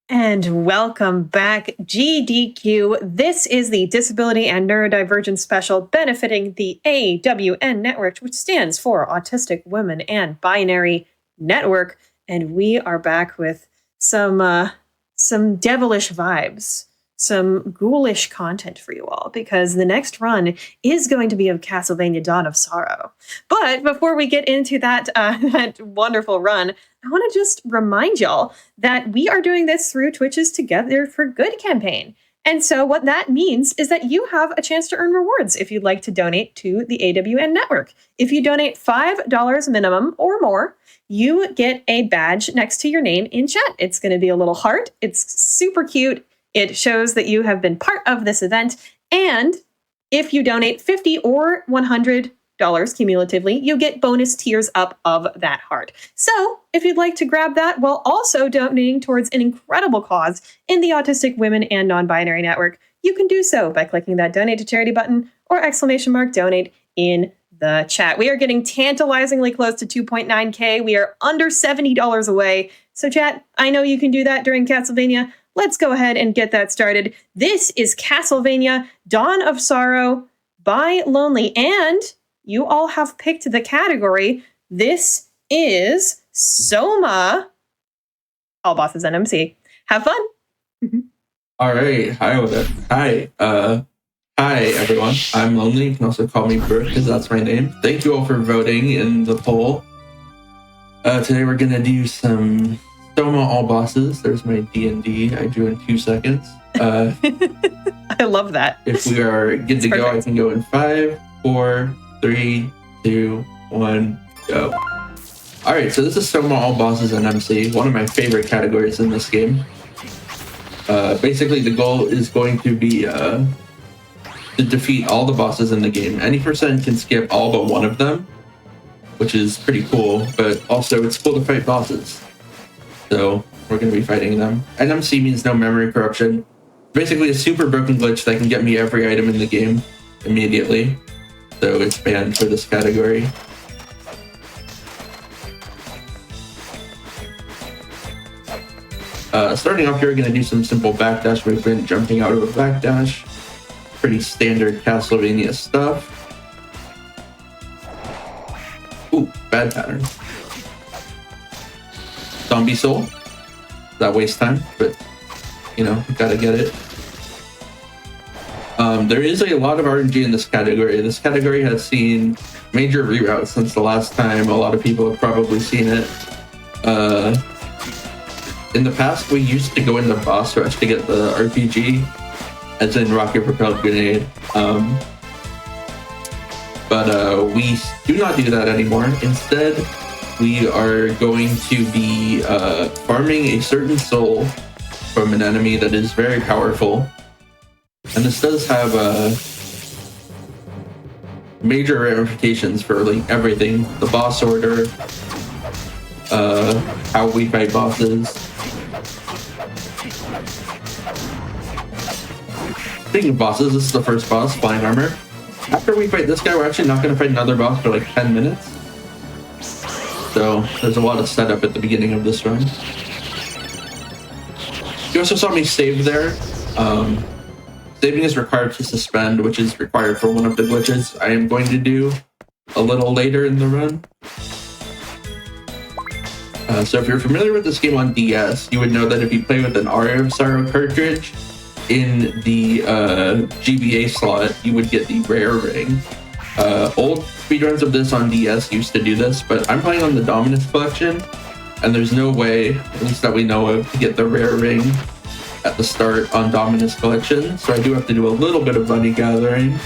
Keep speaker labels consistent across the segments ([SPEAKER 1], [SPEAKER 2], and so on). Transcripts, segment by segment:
[SPEAKER 1] And welcome back, GDQ. This is the Disability and Neurodivergence special benefiting the AWN network, which stands for Autistic Women and Binary Network. And we are back with some devilish vibes, some ghoulish content for you all, because the next run is going to be of Castlevania Dawn of Sorrow. But before we get into that wonderful run, I want to just remind y'all that we are doing this through Twitch's Together for Good campaign. And so what that means is that you have a chance to earn rewards if you'd like to donate to the AWN network. If you donate $5 minimum or more, you get a badge next to your name in chat. It's going to be a little heart. It's super cute. It shows that you have been part of this event. And if you donate $50 or $100 cumulatively, you get bonus tiers up of that heart. So if you'd like to grab that while also donating towards an incredible cause in the Autistic Women and Non-Binary Network, you can do so by clicking that donate to charity button or !donate in the chat. We are getting tantalizingly close to 2.9K. We are under $70 away. So chat, I know you can do that during Castlevania. Let's go ahead and get that started. This is Castlevania Dawn of Sorrow by Lonely, and you all have picked the category. This is Soma. All bosses NMC. Have fun.
[SPEAKER 2] All right. Hi, everyone. I'm Lonely. You can also call me Bert because that's my name. Thank you all for voting in the poll. Today we're going to do some Soma all bosses. There's my D&D I do in 2 seconds.
[SPEAKER 1] I love that.
[SPEAKER 2] If we are good to go, I can go in 5, 4, 3, 2, 1, go. All right, so this is Soma all bosses NMC, one of my favorite categories in this game. Basically, the goal is going to be to defeat all the bosses in the game. Any person can skip all but one of them, which is pretty cool, but also it's cool to fight bosses. So we're going to be fighting them. NMC means no memory corruption. Basically a super broken glitch that can get me every item in the game immediately. So it's banned for this category. Starting off here, we're going to do some simple backdash movement, jumping out of a backdash. Pretty standard Castlevania stuff. Ooh, bad pattern. Zombie soul. That wastes time, but you know, gotta get it. There is a lot of RNG in this category. This category has seen major reroutes since the last time. A lot of people have probably seen it. In the past, we used to go into boss rush to get the RPG, as in rocket propelled grenade. But we do not do that anymore. Instead, we are going to be farming a certain soul from an enemy that is very powerful. And this does have major ramifications for like everything. The boss order, how we fight bosses. Speaking of bosses, this is the first boss, Flying Armor. After we fight this guy, we're actually not going to fight another boss for like 10 minutes. So there's a lot of setup at the beginning of this run. You also saw me save there. Saving is required to suspend, which is required for one of the glitches I am going to do a little later in the run. So if you're familiar with this game on DS, you would know that if you play with an Aria of Sorrow cartridge in the GBA slot, you would get the rare ring. Old speedruns of this on DS used to do this, but I'm playing on the Dominus collection, and there's no way, at least that we know of, to get the rare ring at the start on Dominus collection, so I do have to do a little bit of money gathering.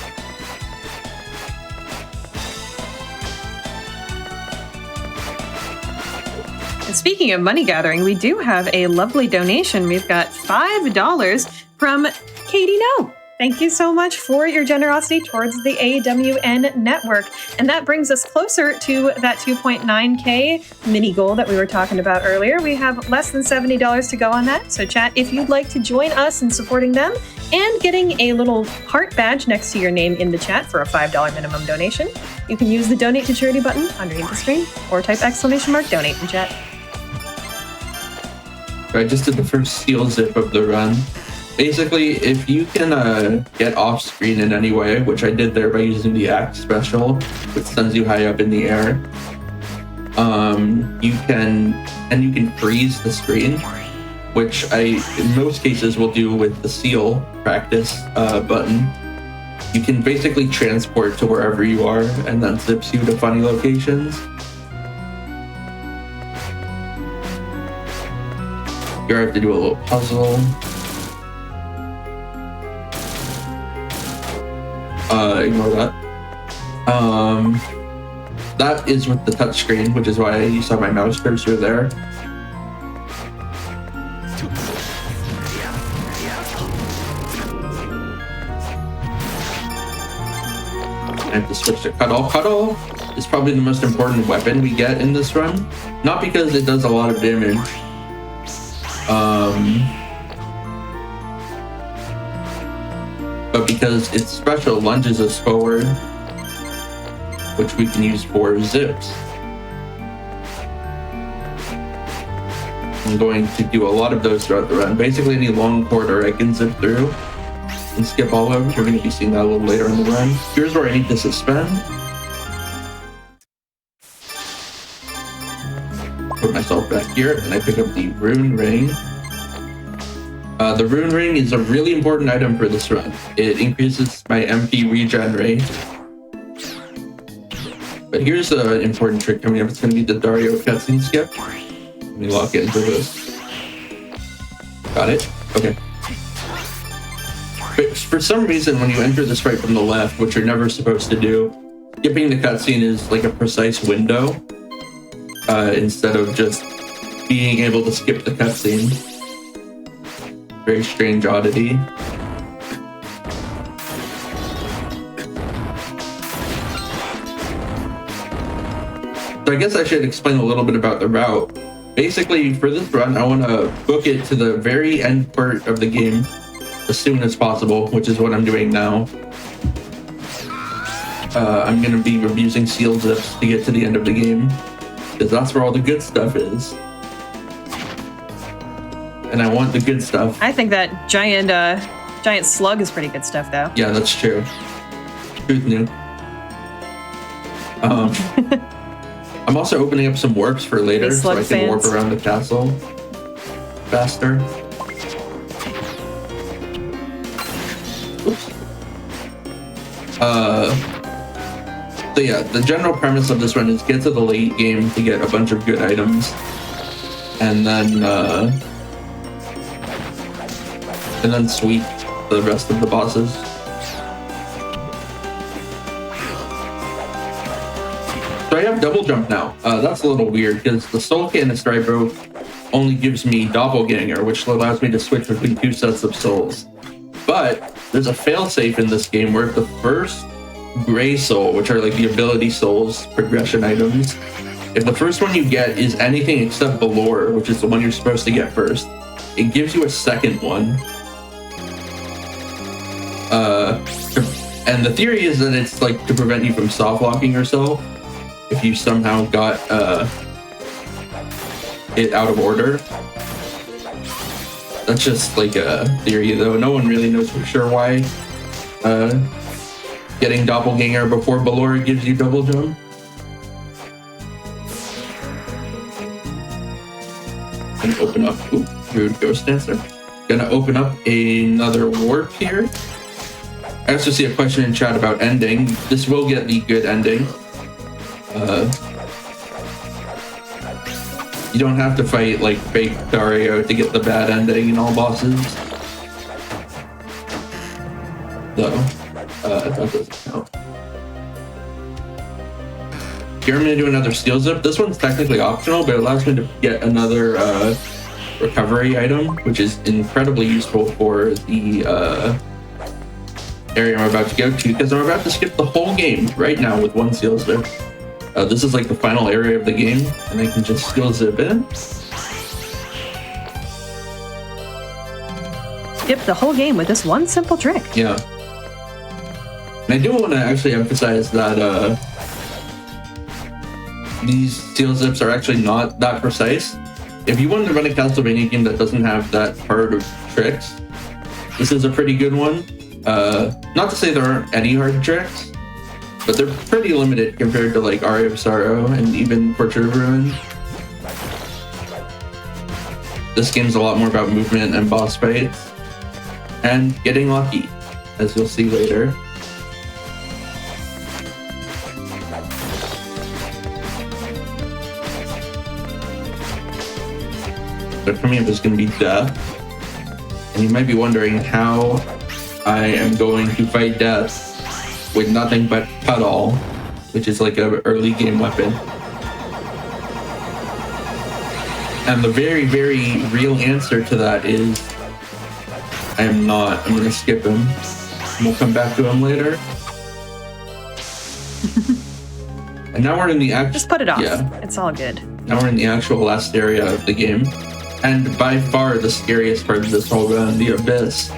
[SPEAKER 1] And speaking of money gathering, we do have a lovely donation. We've got $5 from Katie No. Thank you so much for your generosity towards the AWN network. And that brings us closer to that 2.9K mini goal that we were talking about earlier. We have less than $70 to go on that. So chat, if you'd like to join us in supporting them and getting a little heart badge next to your name in the chat for a $5 minimum donation, you can use the donate to charity button underneath the screen or type !donate in chat.
[SPEAKER 2] I just did the first seal zip of the run. Basically, if you can get off screen in any way, which I did there by using the act special, which sends you high up in the air, you can freeze the screen, which I in most cases will do with the seal practice button. You can basically transport to wherever you are, and that zips you to funny locations. Here I have to do a little puzzle. Ignore that. That is with the touchscreen, which is why you saw my mouse cursor there. I have to switch to Cuddle. Cuddle is probably the most important weapon we get in this run. Not because it does a lot of damage. But because its special lunges us forward, which we can use for zips. I'm going to do a lot of those throughout the run. Basically any long corridor I can zip through and skip all of them. We're going to be seeing that a little later in the run. Here's where I need to suspend. Put myself back here, and I pick up the rune ring. The rune ring is a really important item for this run. It increases my MP regen rate. But here's an important trick coming up. It's going to be the Dario cutscene skip. Let me lock into this. Got it? Okay. But for some reason, when you enter this right from the left, which you're never supposed to do, skipping the cutscene is like a precise window instead of just being able to skip the cutscene. Very strange oddity. So I guess I should explain a little bit about the route. Basically, for this run, I want to book it to the very end part of the game as soon as possible, which is what I'm doing now. I'm going to be using seal zips to get to the end of the game, because that's where all the good stuff is. And I want the good stuff.
[SPEAKER 1] I think that giant slug is pretty good stuff, though.
[SPEAKER 2] Yeah, that's true. Truth new. I'm also opening up some warps for later, so I can warp around the castle faster. Oops. So yeah, the general premise of this run is get to the late game to get a bunch of good items, and then sweep the rest of the bosses. So I have double jump now. That's a little weird because the Soul Canister I broke only gives me Doppelganger, which allows me to switch between two sets of souls. But there's a failsafe in this game where if the first gray soul, which are like the ability souls, progression items, if the first one you get is anything except Valor, which is the one you're supposed to get first, it gives you a second one. And the theory is that it's like to prevent you from soft locking yourself if you somehow got it out of order. That's just like a theory, though. No one really knows for sure why getting Doppelganger before Valor gives you double jump. Gonna open up, rude ghost dancer. Gonna open up another warp here. I also see a question in chat about ending. This will get the good ending. You don't have to fight like fake Dario to get the bad ending in all bosses. So, that doesn't count. Here I'm gonna do another steel zip. This one's technically optional, but it allows me to get another recovery item, which is incredibly useful for the area I'm about to go to, because I'm about to skip the whole game right now with one seal zip. This is like the final area of the game, and I can just seal zip in.
[SPEAKER 1] Skip the whole game with this one simple trick.
[SPEAKER 2] Yeah. And I do want to actually emphasize that these seal zips are actually not that precise. if you want to run a Castlevania game that doesn't have that hard of tricks, this is a pretty good one. Not to say there aren't any hard tricks, but they're pretty limited compared to like Aria of Sorrow and even Portrait of Ruin. This game's a lot more about movement and boss fights and getting lucky, as you'll see later. But for me, it was going to be death. And you might be wondering how I am going to fight death with nothing but Cuddle, which is like an early game weapon. And the very, very real answer to that is I am not. I'm going to skip him. And we'll come back to him later. And now we're in the actual...
[SPEAKER 1] Just put it off.
[SPEAKER 2] Yeah.
[SPEAKER 1] It's all good.
[SPEAKER 2] Now we're in the actual last area of the game. And by far the scariest part of this whole run, the Abyss.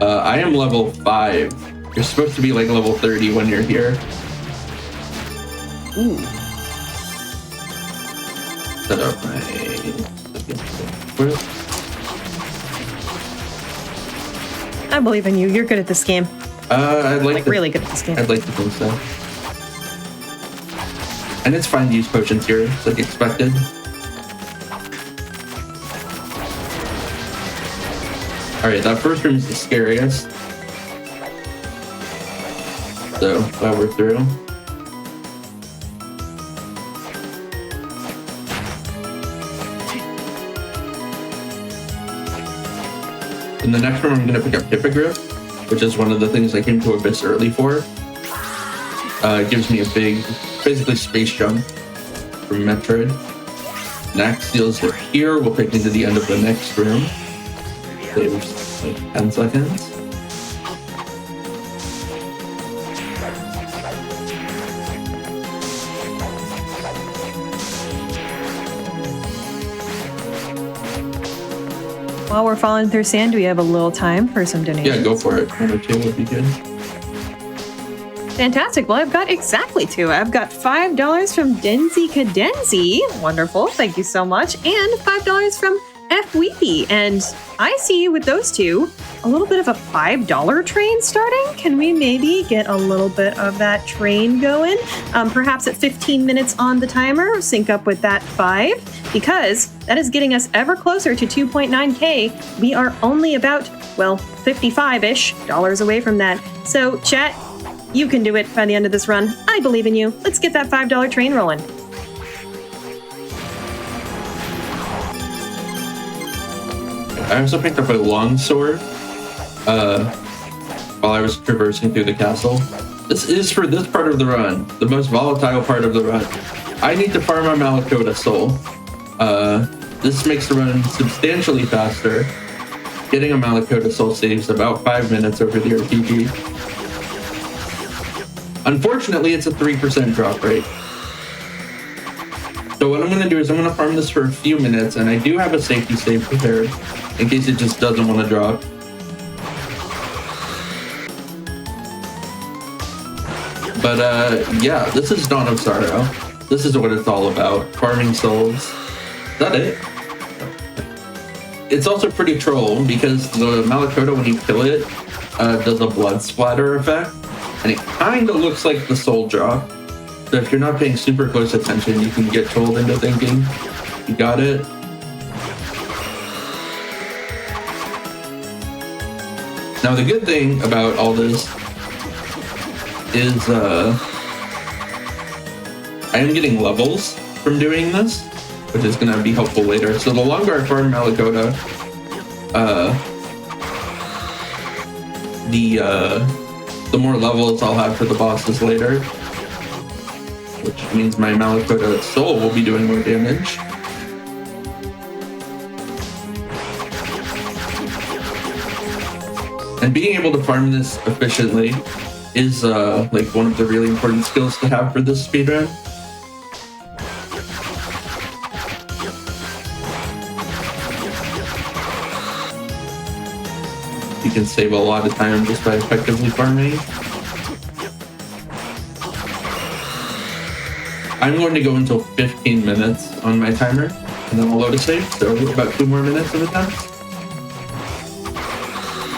[SPEAKER 2] I am level 5. You're supposed to be like level 30 when you're here.
[SPEAKER 1] Ooh.
[SPEAKER 2] Set up my...
[SPEAKER 1] I believe in you. You're good at this game.
[SPEAKER 2] I'd like to,
[SPEAKER 1] really good at this game.
[SPEAKER 2] I'd like to think so. And it's fine to use potions here, it's like expected. Alright, that first room is the scariest. So, glad we're through. In the next room, I'm going to pick up Hippogriff, which is one of the things I came to Abyss early for. It gives me a big, basically space jump from Metroid. Next, seals it here. We'll take me to the end of the next room. Saves like 10 seconds.
[SPEAKER 1] While we're falling through sand, do we have a little time for some donations?
[SPEAKER 2] Yeah, go for it. 1 or 2 would be good.
[SPEAKER 1] Fantastic. Well, I've got exactly 2. I've got $5 from Denzi Cadenzi. Wonderful. Thank you so much. And $5 from F. Weepy. And I see with those 2, a little bit of a $5 train starting. Can we maybe get a little bit of that train going? Perhaps at 15 minutes on the timer, sync up with that 5, because that is getting us ever closer to 2.9K. We are only about, well, 55-ish dollars away from that. So, chat, you can do it by the end of this run. I believe in you. Let's get that $5 train rolling.
[SPEAKER 2] I also picked up a longsword while I was traversing through the castle. This is for this part of the run, the most volatile part of the run. I need to farm a Malakota soul. This makes the run substantially faster. Getting a Malakota soul saves about 5 minutes over the RPG. Unfortunately, it's a 3% drop rate. So what I'm going to do is I'm going to farm this for a few minutes, and I do have a safety save prepared in case it just doesn't want to drop. But yeah, this is Dawn of Sorrow. This is what it's all about, farming souls. Is that it? It's also pretty troll because the Malakota, when you kill it, does a blood splatter effect, and it kind of looks like the soul drop. So if you're not paying super close attention, you can get trolled into thinking you got it. Now the good thing about all this is I am getting levels from doing this, which is going to be helpful later. So the longer I farm Malakota, the more levels I'll have for the bosses later, which means my Malakota soul will be doing more damage. And being able to farm this efficiently is like one of the really important skills to have for this speedrun. You can save a lot of time just by effectively farming. I'm going to go until 15 minutes on my timer. And then we'll load a save, so about 2 more minutes of attempts.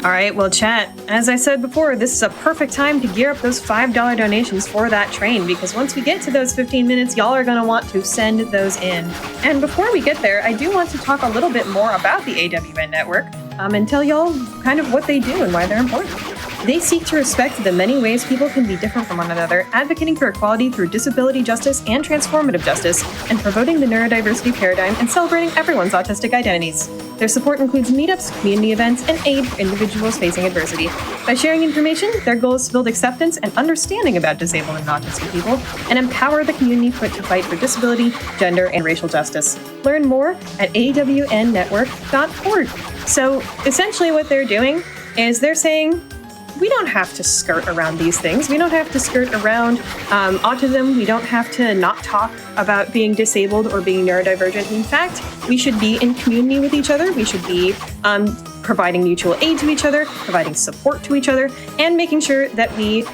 [SPEAKER 1] All right, well, chat, as I said before, this is a perfect time to gear up those $5 donations for that train, because once we get to those 15 minutes, y'all are going to want to send those in. And before we get there, I do want to talk a little bit more about the AWN network and tell y'all kind of what they do and why they're important. They seek to respect the many ways people can be different from one another, advocating for equality through disability justice and transformative justice, and promoting the neurodiversity paradigm and celebrating everyone's autistic identities. Their support includes meetups, community events, and aid for individuals facing adversity. By sharing information, their goal is to build acceptance and understanding about disabled and autistic people, and empower the community to fight for disability, gender, and racial justice. Learn more at awnnetwork.org. So essentially what they're doing is they're saying, we don't have to skirt around these things. We don't have to skirt around autism. We don't have to not talk about being disabled or being neurodivergent. In fact, we should be in community with each other. We should be providing mutual aid to each other, providing support to each other, and making sure that we,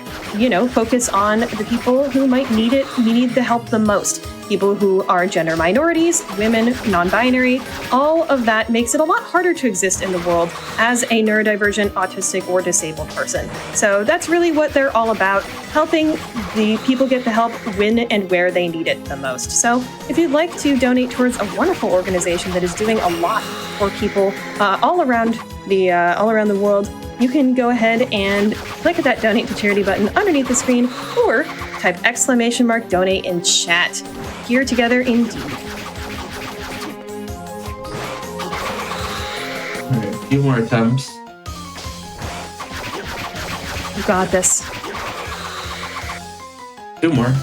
[SPEAKER 1] focus on the people who might need the help the most. People who are gender minorities, women, non-binary, all of that makes it a lot harder to exist in the world as a neurodivergent, autistic, or disabled person. So that's really what they're all about, helping the people get the help when and where they need it the most. So if you'd like to donate towards a wonderful organization that is doing a lot for people all around the world, you can go ahead and click that donate to charity button underneath the screen, or type !donate in chat. Here together indeed.
[SPEAKER 2] All right, a few more attempts.
[SPEAKER 1] You got this.
[SPEAKER 2] 2 more. And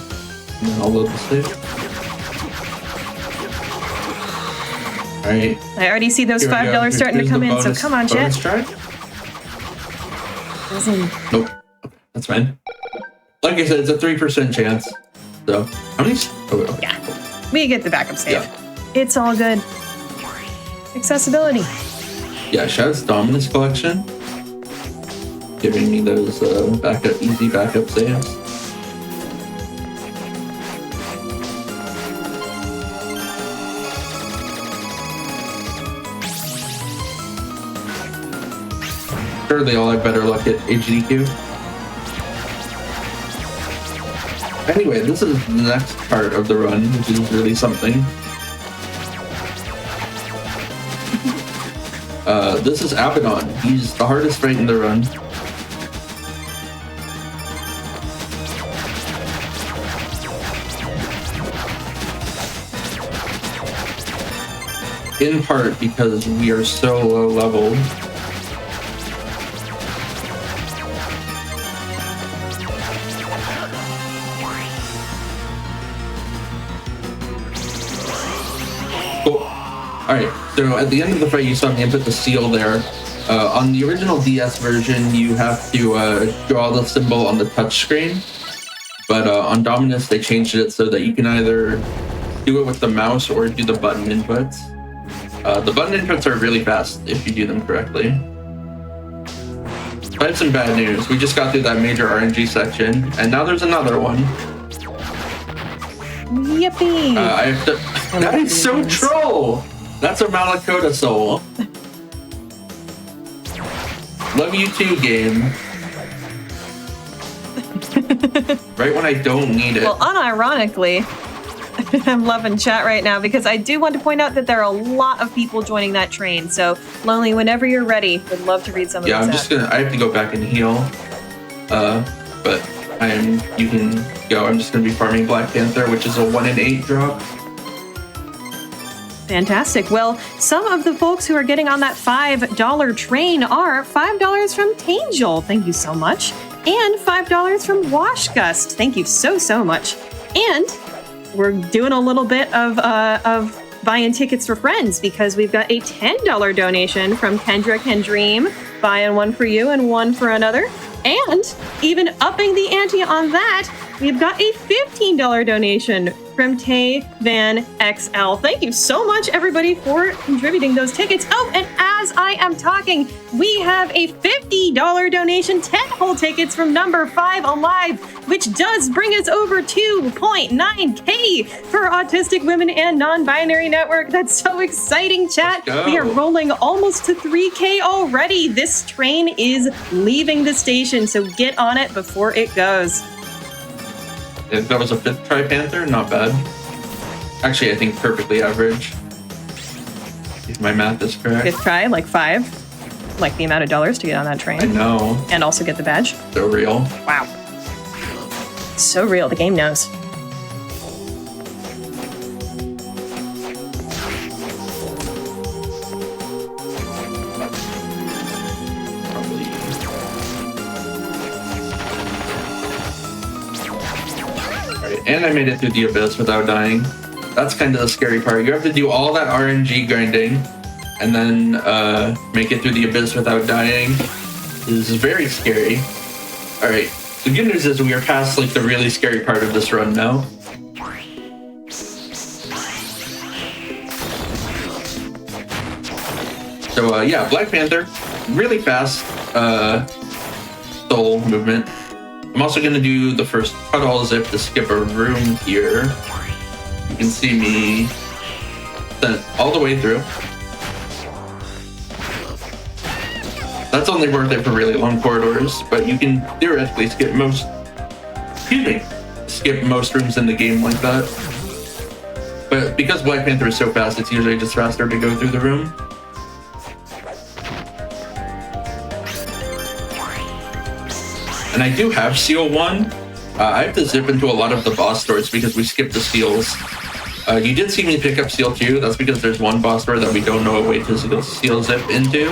[SPEAKER 2] then I'll load the save. All right.
[SPEAKER 1] I already see those $5 starting to come in, so come on, chat.
[SPEAKER 2] Nope. That's fine. Like I said, it's a 3% chance. So, how many? Oh, okay.
[SPEAKER 1] Yeah. We get the backup save.
[SPEAKER 2] Yeah.
[SPEAKER 1] It's all good. Accessibility.
[SPEAKER 2] Yeah, shouts Dominus Collection. Giving me those easy backup saves. Sure, they all have better luck at HDQ. Anyway, this is the next part of the run, which is really something. This is Abaddon. He's the hardest fight in the run. In part because we are so low leveled. Alright, so at the end of the fight you saw me input the seal there. On the original DS version you have to draw the symbol on the touchscreen, but on Dominus they changed it so that you can either do it with the mouse or do the button inputs. The button inputs are really fast if you do them correctly. But I have some bad news. We just got through that major RNG section, and now there's another one.
[SPEAKER 1] Yippee!
[SPEAKER 2] I have to... That is so troll! That's a Malakota soul. Love you too, game. Right when I don't need it.
[SPEAKER 1] Well, unironically, I'm loving chat right now because I do want to point out that there are a lot of people joining that train. So, Lonely, whenever you're ready, would love to read some of these.
[SPEAKER 2] Yeah, I have to go back and heal. But you can go. I'm just gonna be farming Black Panther, which is a 1 in 8 drop.
[SPEAKER 1] Fantastic. Well, some of the folks who are getting on that $5 train are $5 from Tangel. Thank you so much. And $5 from Washgust. Thank you so, so much. And we're doing a little bit of buying tickets for friends because we've got a $10 donation from Kendrick and Dream, buying one for you and one for another. And even upping the ante on that, we've got a $15 donation from Tay Van XL. Thank you so much, everybody, for contributing those tickets. Oh, and as I am talking, we have a $50 donation, 10 whole tickets from number 5 Alive, which does bring us over 2.9K for Autistic Women and Non-Binary Network. That's so exciting, chat. We are rolling almost to 3K already. This train is leaving the station, so get on it before it goes.
[SPEAKER 2] If that was a 5th try Panther, not bad. Actually, I think perfectly average. If my math is correct.
[SPEAKER 1] 5th try, like 5. Like the amount of dollars to get on that train.
[SPEAKER 2] I know.
[SPEAKER 1] And also get the badge.
[SPEAKER 2] So real.
[SPEAKER 1] Wow. So real, the game knows.
[SPEAKER 2] And I made it through the abyss without dying. That's kind of the scary part. You have to do all that RNG grinding and then make it through the abyss without dying. This is very scary. Alright, the good news is we are past like the really scary part of this run now. So yeah, Black Panther, really fast soul movement. I'm also going to do the first cut all zip to skip a room here. You can see me sent all the way through. That's only worth it for really long corridors, but you can theoretically skip most rooms in the game like that. But because Black Panther is so fast, it's usually just faster to go through the room. And I do have Seal 1. I have to zip into a lot of the boss doors because we skipped the seals. You did see me pick up Seal 2. That's because there's one boss door that we don't know a way to seal zip into.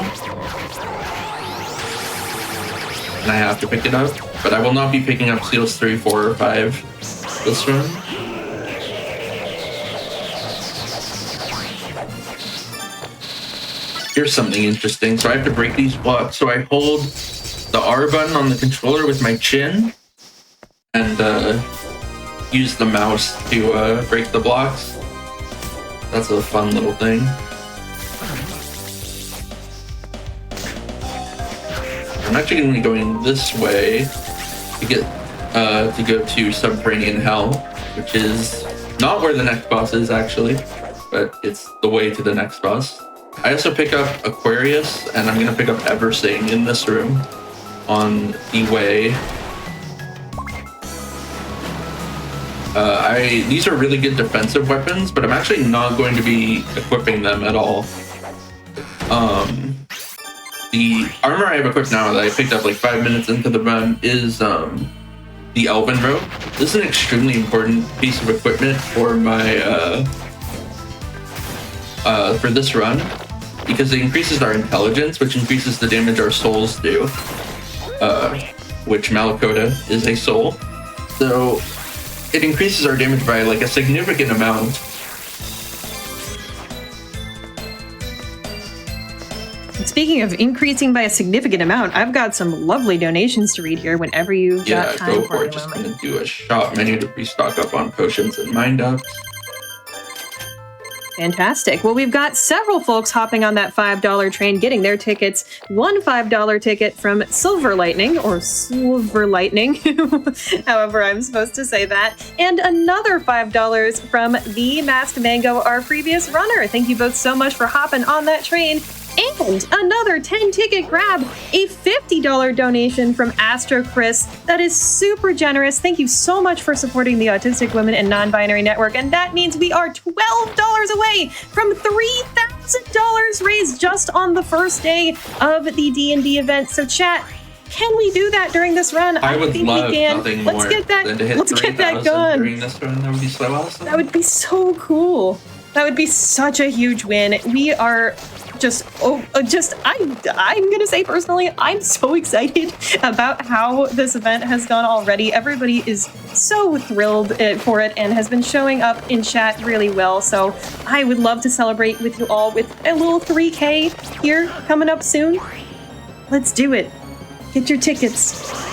[SPEAKER 2] And I have to pick it up. But I will not be picking up Seals 3, 4, or 5 this run. Here's something interesting. So I have to break these blocks. So I hold the R button on the controller with my chin and use the mouse to break the blocks. That's a fun little thing. I'm actually going to be going this way to get to go to Subterranean Hell, which is not where the next boss is actually, but it's the way to the next boss. I also pick up Aquarius, and I'm going to pick up Eversing in this room on the way. These are really good defensive weapons, but I'm actually not going to be equipping them at all. The armor I have equipped now that I picked up like 5 minutes into the run is the Elven Robe. This is an extremely important piece of equipment for my for this run because it increases our intelligence, which increases the damage our souls do. Which Malakota is a soul. So it increases our damage by like a significant amount.
[SPEAKER 1] Speaking of increasing by a significant amount, I've got some lovely donations to read here whenever you've got time.
[SPEAKER 2] Go for it. Just going to do a shop menu to restock up on potions and mind ups.
[SPEAKER 1] Fantastic. Well, we've got several folks hopping on that $5 train, getting their tickets. One $5 ticket from Silver Lightning, or Silver Lightning, however I'm supposed to say that, and another $5 from The Masked Mango, our previous runner. Thank you both so much for hopping on that train. And another 10-ticket grab, a $50 donation from Astro Chris. That is super generous. Thank you so much for supporting the Autistic Women and Non-Binary Network. And that means we are $12 away from $3,000 raised just on the first day of the D&D event. So chat, can we do that during this run?
[SPEAKER 2] I would
[SPEAKER 1] think
[SPEAKER 2] love
[SPEAKER 1] we can.
[SPEAKER 2] nothing
[SPEAKER 1] Let's
[SPEAKER 2] more
[SPEAKER 1] get that,
[SPEAKER 2] than to hit
[SPEAKER 1] let's get that
[SPEAKER 2] 3,000
[SPEAKER 1] going.
[SPEAKER 2] during this run. That would be so awesome.
[SPEAKER 1] That would be so cool. That would be such a huge win. We are I'm gonna say personally, I'm so excited about how this event has gone already. Everybody is so thrilled for it and has been showing up in chat really well. So I would love to celebrate with you all with a little 3K here coming up soon. Let's do it. Get your tickets.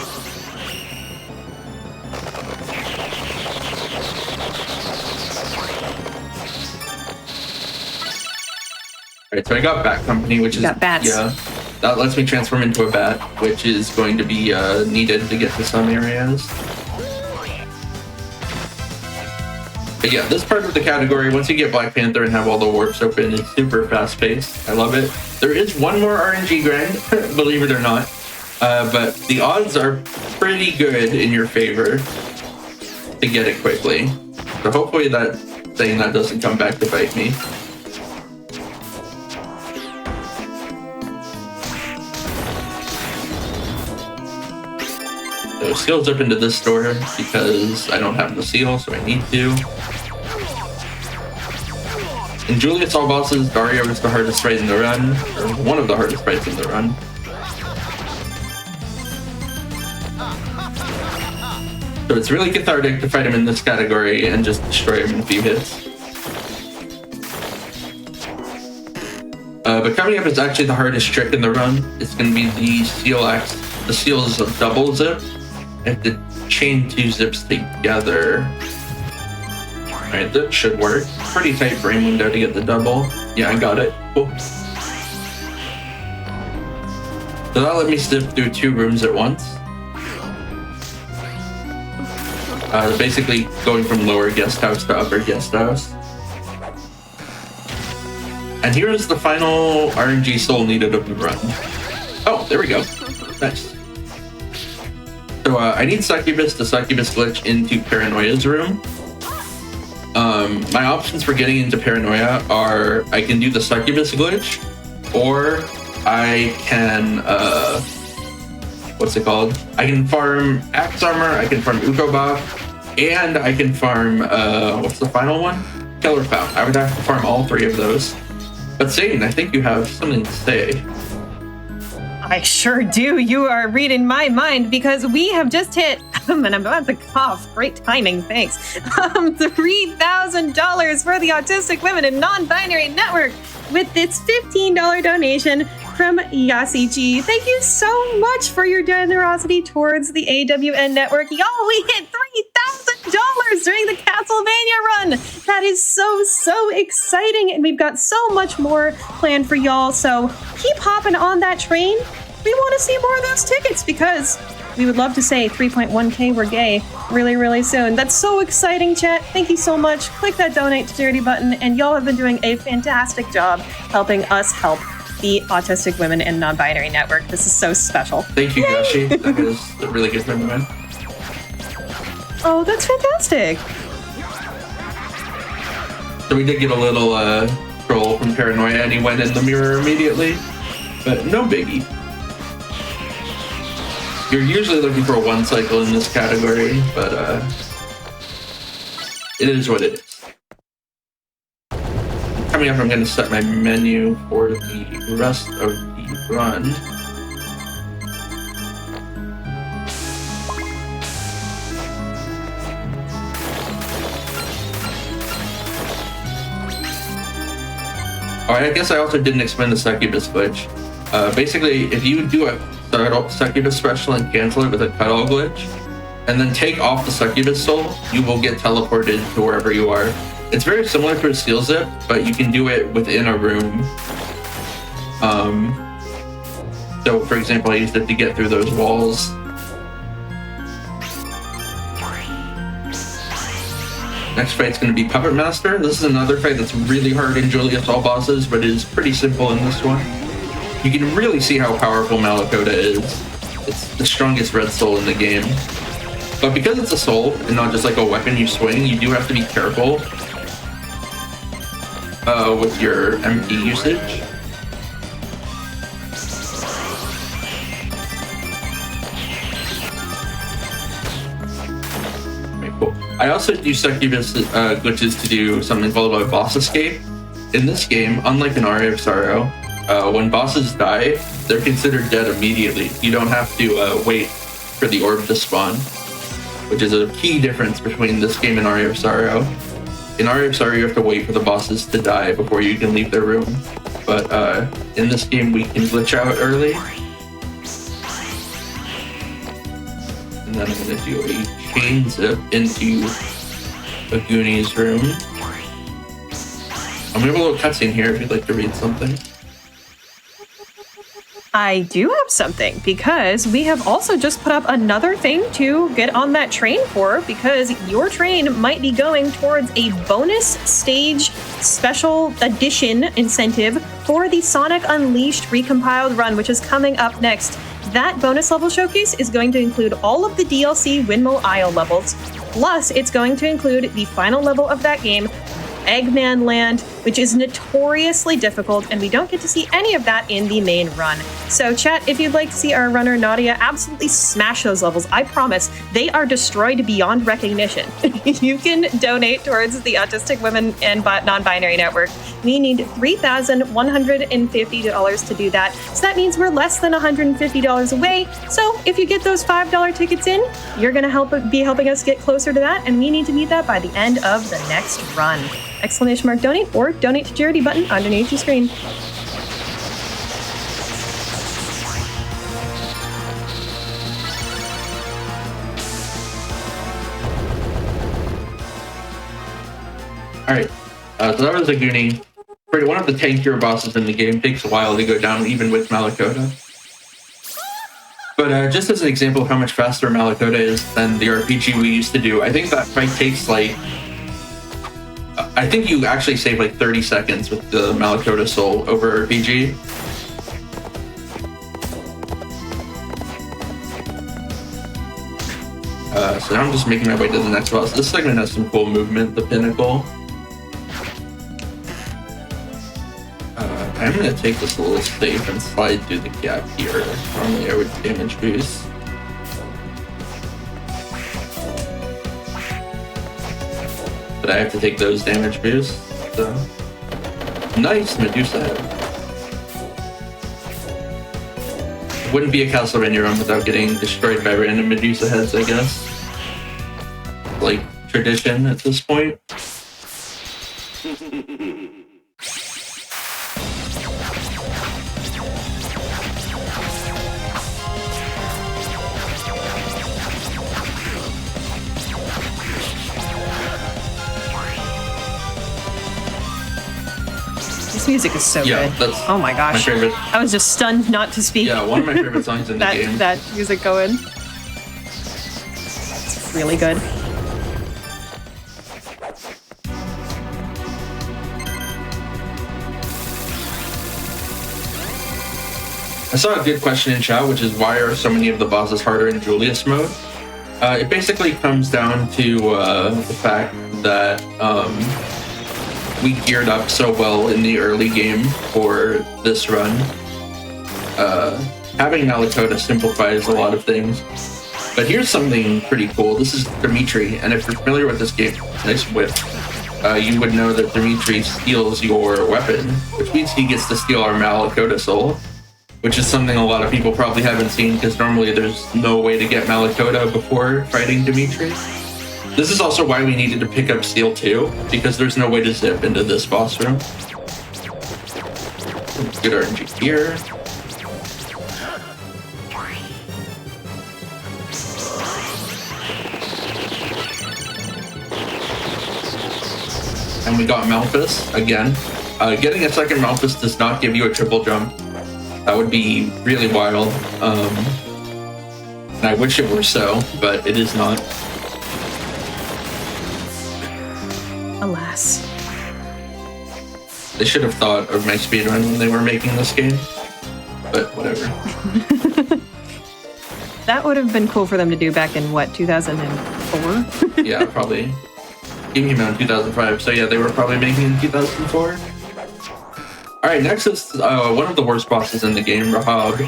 [SPEAKER 2] Right, so I got Bat Company, which is
[SPEAKER 1] got bats.
[SPEAKER 2] Yeah, that lets me transform into a bat, which is going to be needed to get to some areas. But yeah, this part of the category, once you get Black Panther and have all the warps open, it's super fast-paced. I love it. There is one more RNG grind, believe it or not, but the odds are pretty good in your favor to get it quickly. So hopefully that doesn't come back to bite me. So seals up into this door because I don't have the seal, so I need to. In Julius All Bosses, Dario is the hardest fight in the run, or one of the hardest fights in the run. So it's really cathartic to fight him in this category and just destroy him in a few hits. But coming up is actually the hardest trick in the run. It's going to be the seal axe. The seal is a double zip. I have to chain 2 zips together. Alright, that should work. Pretty tight brain window to get the double. Yeah, I got it. Cool. So that'll let me zip through 2 rooms at once. Basically going from lower guest house to upper guest house. And here's the final RNG soul needed of the run. Oh, there we go. Nice. So I need Succubus to Succubus glitch into Paranoia's room. My options for getting into Paranoia are I can do the Succubus glitch, or I can, what's it called? I can farm Axe Armor, I can farm Ukobach, and I can farm, what's the final one? Killer Fountain. I would have to farm all 3 of those. But Satan, I think you have something to say.
[SPEAKER 1] I sure do. You are reading my mind because we have just hit, and I'm about to cough. Great timing, thanks. $3,000 for the Autistic Women and Nonbinary Network with its $15 donation from Yasi G. Thank you so much for your generosity towards the AWN network. Y'all, we hit $3,000 during the Castlevania run. That is so exciting, and we've got so much more planned for y'all, so keep hopping on that train. We want to see more of those tickets because we would love to say 3.1K we're gay really soon. That's so exciting, chat. Thank you so much. Click that donate to charity button, and y'all have been doing a fantastic job helping us help the Autistic Women and Nonbinary Network. This is so special.
[SPEAKER 2] Thank you, Gashi. That is a really good friend of mine.
[SPEAKER 1] Oh, that's fantastic.
[SPEAKER 2] So we did get a little troll from Paranoia, and he went in the mirror immediately. But no biggie. You're usually looking for a 1 cycle in this category, but it is what it is. Coming up, I'm going to set my menu for the rest of the run. Alright, I guess I also didn't explain the Succubus glitch. Basically, if you do a Succubus special and cancel it with a cuddle glitch, and then take off the Succubus soul, you will get teleported to wherever you are. It's very similar to a seal zip, but you can do it within a room. So, for example, I used it to get through those walls. Next fight's going to be Puppet Master. This is another fight that's really hard in Julius All Bosses, but it is pretty simple in this one. You can really see how powerful Malakota is. It's the strongest red soul in the game. But because it's a soul, and not just like a weapon you swing, you do have to be careful with your MP usage. Cool. I also do Succubus glitches to do something called a boss escape. In this game, unlike an Aria of Sorrow, when bosses die, they're considered dead immediately. You don't have to wait for the orb to spawn, which is a key difference between this game and Aria of Sorrow. In Aria of Sorrow, you have to wait for the bosses to die before you can leave their room. But in this game, we can glitch out early. And then I'm going to do a chain zip into a Goonies room. We have a little cutscene here if you'd like to read something.
[SPEAKER 1] I do have something, because we have also just put up another thing to get on that train for, because your train might be going towards a bonus stage special edition incentive for the Sonic Unleashed recompiled run, which is coming up next. That bonus level showcase is going to include all of the DLC Windmill Isle levels, plus it's going to include the final level of that game, Eggman Land, which is notoriously difficult, and we don't get to see any of that in the main run. So chat, if you'd like to see our runner Nadia absolutely smash those levels, I promise they are destroyed beyond recognition. You can donate towards the Autistic Women and Non-Binary Network. We need $3,150 to do that. So that means we're less than $150 away. So if you get those $5 tickets in, you're going to be helping us get closer to that, and we need to meet that by the end of the next run. Exclamation mark donate or donate to charity button underneath your screen.
[SPEAKER 2] Alright, so that was a Goonie. One of the tankier bosses in the game. Takes a while to go down, even with Malakota. But just as an example of how much faster Malakota is than the RPG we used to do, I think that fight takes like... I think you actually save like 30 seconds with the Malakota Soul over RPG. So now I'm just making my way to the next boss. This segment has some cool movement, the Pinnacle. I'm going to take this a little safe and slide through the gap here. Normally I would damage boost. But I have to take those damage boosts. So. Nice Medusa head. It wouldn't be a Castlevania run without getting destroyed by random Medusa heads, I guess. Like tradition at this point.
[SPEAKER 1] This music is so good.
[SPEAKER 2] That's
[SPEAKER 1] oh my gosh.
[SPEAKER 2] My favorite.
[SPEAKER 1] I was just stunned not to speak.
[SPEAKER 2] Yeah, one of my favorite songs in the game.
[SPEAKER 1] That music going. It's really good.
[SPEAKER 2] I saw a good question in chat, which is why are so many of the bosses harder in Julius mode? It basically comes down to the fact that we geared up so well in the early game for this run. Having Malakota simplifies a lot of things. But here's something pretty cool. This is Dimitri, and if you're familiar with this game, nice whip, you would know that Dimitri steals your weapon, which means he gets to steal our Malakota soul, which is something a lot of people probably haven't seen because normally there's no way to get Malakota before fighting Dimitri. This is also why we needed to pick up Steel 2, because there's no way to zip into this boss room. Good RNG here. And we got Malphus again. Getting a second Malphus does not give you a triple jump. That would be really wild. And I wish it were so, but it is not.
[SPEAKER 1] Alas.
[SPEAKER 2] They should have thought of my speedrun when they were making this game, but whatever.
[SPEAKER 1] That would have been cool for them to do back in, what, 2004?
[SPEAKER 2] Yeah, probably. Game came out in 2005, so yeah, they were probably making it in 2004. Alright, next is one of the worst bosses in the game, Rahab.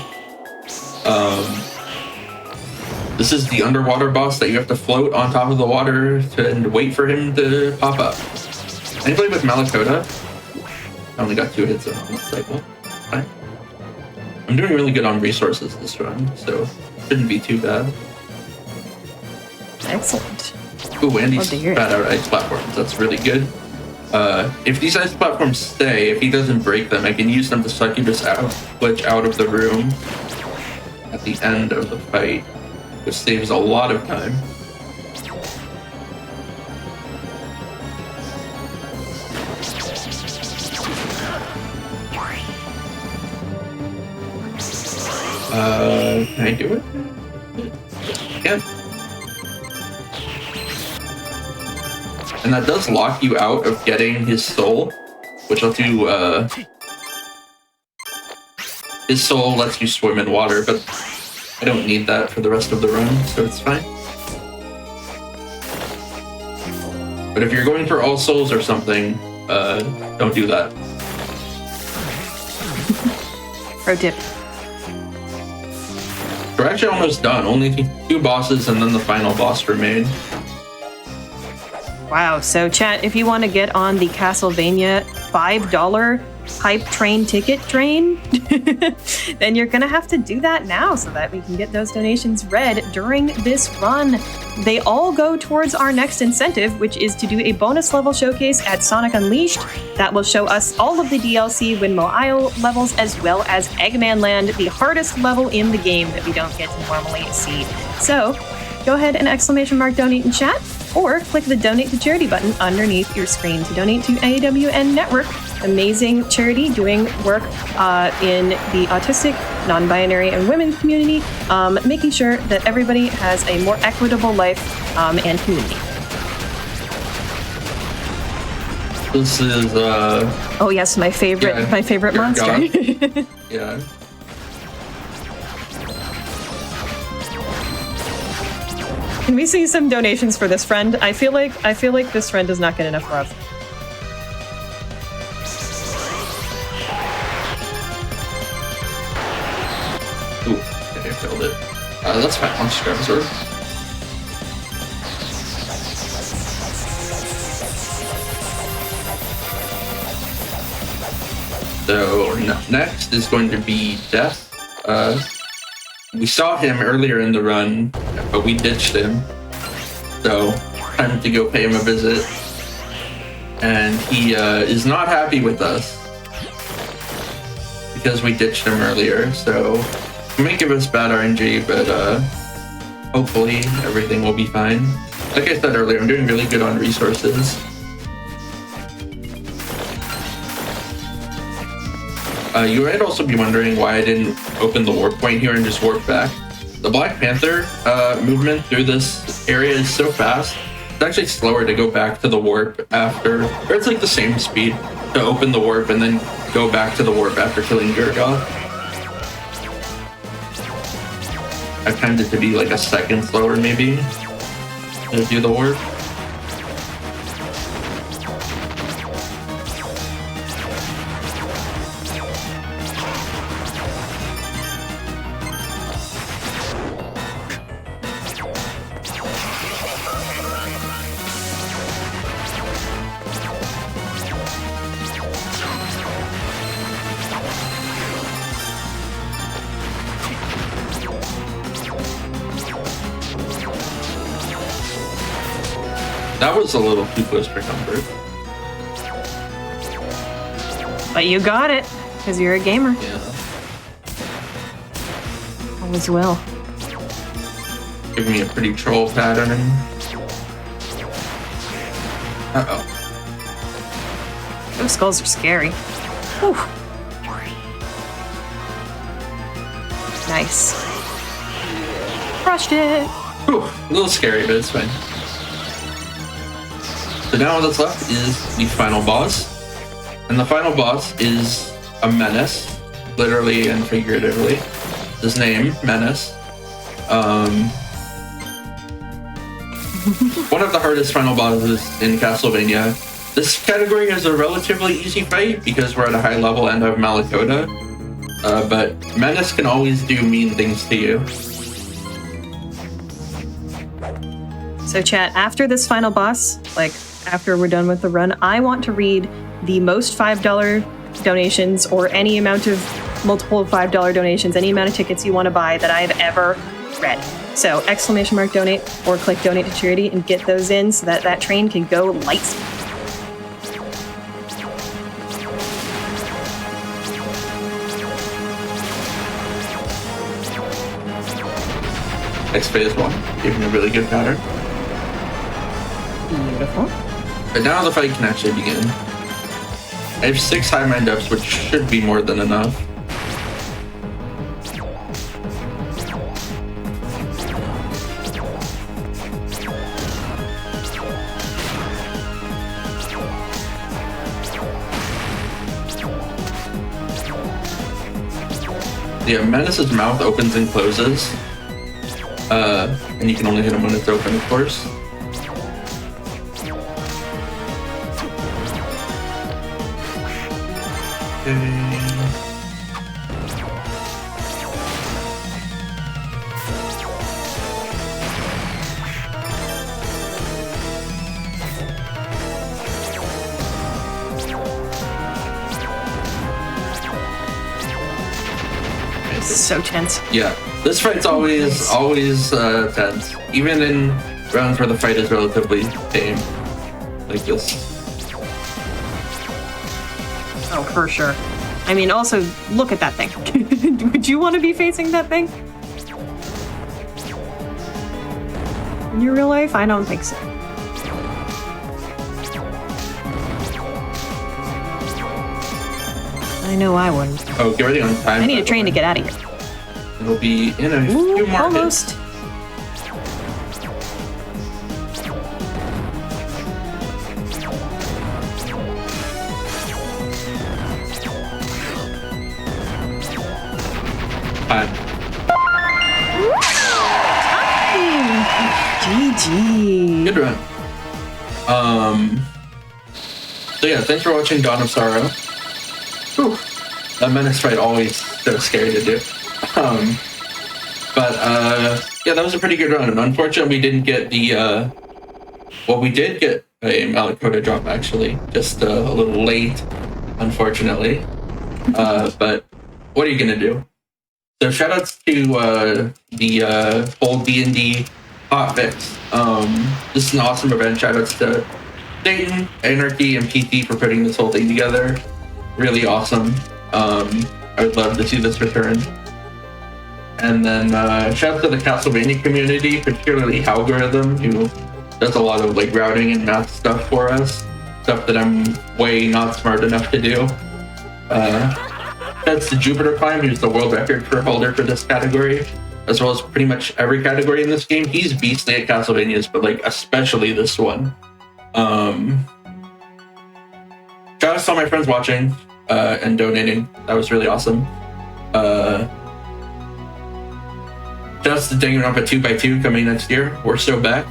[SPEAKER 2] This is the underwater boss that you have to float on top of the water and wait for him to pop up. Anybody with Malakota? I only got 2 hits on that cycle. Fine. I'm doing really good on resources this run, so shouldn't be too bad.
[SPEAKER 1] Excellent.
[SPEAKER 2] Ooh, and these bad out ice platforms. That's really good. If these ice platforms stay, if he doesn't break them, I can use them to succubus out, glitch out of the room at the end of the fight, which saves a lot of time. Can I do it? Yeah. And that does lock you out of getting his soul, which I'll do, his soul lets you swim in water, but I don't need that for the rest of the run, so it's fine. But if you're going for all souls or something, don't do that.
[SPEAKER 1] Pro tip.
[SPEAKER 2] We're actually almost done. Only 2 bosses and then the final boss remain.
[SPEAKER 1] Wow. So, chat, if you want to get on the Castlevania $5 hype train ticket train, then you're going to have to do that now so that we can get those donations read during this run. They all go towards our next incentive, which is to do a bonus level showcase at Sonic Unleashed that will show us all of the DLC Windmill Isle levels as well as Eggman Land, the hardest level in the game that we don't get to normally see. So go ahead and ! Donate in chat, or click the Donate to Charity button underneath your screen to donate to AWN Network, amazing charity doing work in the autistic, non-binary, and women's community, making sure that everybody has a more equitable life and community.
[SPEAKER 2] This is
[SPEAKER 1] oh yes, my favorite monster.
[SPEAKER 2] Yeah.
[SPEAKER 1] Can we see some donations for this friend? I feel like this friend does not get enough love.
[SPEAKER 2] Ooh, okay, I failed it. That's fine. I'll just grab a sword. So next is going to be Death. We saw him earlier in the run, but we ditched him. So time to go pay him a visit. And he is not happy with us because we ditched him earlier. So it may give us bad RNG, but hopefully everything will be fine. Like I said earlier, I'm doing really good on resources. You might also be wondering why I didn't open the warp point here and just warp back. The Black Panther movement through this area is so fast, it's actually slower to go back to the warp after, or it's like the same speed to open the warp and then go back to the warp after killing Gurgoth. I timed it to be like a second slower maybe to do the warp. That was a little too close for comfort.
[SPEAKER 1] But you got it, because you're a gamer.
[SPEAKER 2] Yeah.
[SPEAKER 1] Always will.
[SPEAKER 2] Giving me a pretty troll pattern. Uh-oh.
[SPEAKER 1] Those skulls are scary. Whew. Nice. Crushed it!
[SPEAKER 2] Whew, a little scary, but it's fine. So now all that's left is the final boss. And the final boss is a menace, literally and figuratively. His name, Menace. One of the hardest final bosses in Castlevania. This category has a relatively easy fight because we're at a high level and have Malakota. But Menace can always do mean things to you.
[SPEAKER 1] So chat, after this final boss, like after we're done with the run, I want to read the most $5 donations or any amount of multiple $5 donations, any amount of tickets you want to buy that I've ever read. So ! Donate or click donate to charity and get those in so that that train can go light speed.
[SPEAKER 2] Next phase 1, giving a really good pattern.
[SPEAKER 1] Beautiful.
[SPEAKER 2] But now the fight can actually begin. I have 6 high mind ups, which should be more than enough. Yeah, Menace's mouth opens and closes. And you can only hit him when it's open, of course. Okay.
[SPEAKER 1] So tense.
[SPEAKER 2] Yeah, this fight's always tense, even in rounds where the fight is relatively tame, like this.
[SPEAKER 1] Oh, for sure. I mean, also, look at that thing. Would you want to be facing that thing? In your real life? I don't think so. I know I wouldn't.
[SPEAKER 2] Oh, get ready on time.
[SPEAKER 1] I need a train to get out of here.
[SPEAKER 2] It'll be in a few markets.
[SPEAKER 1] Almost.
[SPEAKER 2] Time.
[SPEAKER 1] GG.
[SPEAKER 2] Good run. So yeah, thanks for watching Dawn of Sorrow. Whew. That Menace fight always so scary to do. Yeah, that was a pretty good run. And unfortunately, we didn't get the well, we did get a Malakota drop actually, just a little late, unfortunately. But what are you gonna do? So shoutouts to the whole D&D hotfix. This is an awesome event. Shoutouts to Dayton, Anarchy, and PT for putting this whole thing together. Really awesome. I would love to see this return. And then shout out to the Castlevania community, particularly Algorithm, who does a lot of like routing and math stuff for us. Stuff that I'm way not smart enough to do. That's the Jupiter Climb, who's the world record holder for this category, as well as pretty much every category in this game. He's beastly at Castlevanias, but like especially this one. Shout out to all my friends watching and donating. That was really awesome. Shouts to Danganronpa 2x2 coming next year. We're so back.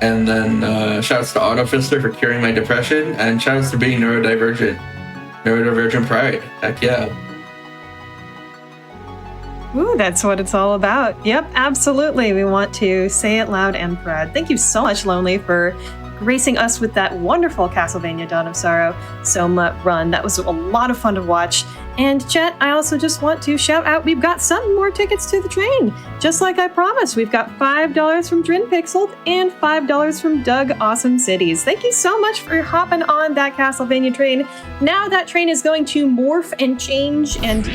[SPEAKER 2] And then shouts to Autofister for curing my depression, and shouts to being neurodivergent. Neurodivergent pride. Heck yeah.
[SPEAKER 1] Ooh, that's what it's all about. Yep, absolutely. We want to say it loud and proud. Thank you so much, Lonely, for gracing us with that wonderful Castlevania Dawn of Sorrow Soma run. That was a lot of fun to watch. And chat, I also just want to shout out, we've got some more tickets to the train. Just like I promised, we've got $5 from Drin Pixel and $5 from Doug Awesome Cities. Thank you so much for hopping on that Castlevania train. Now that train is going to morph and change and,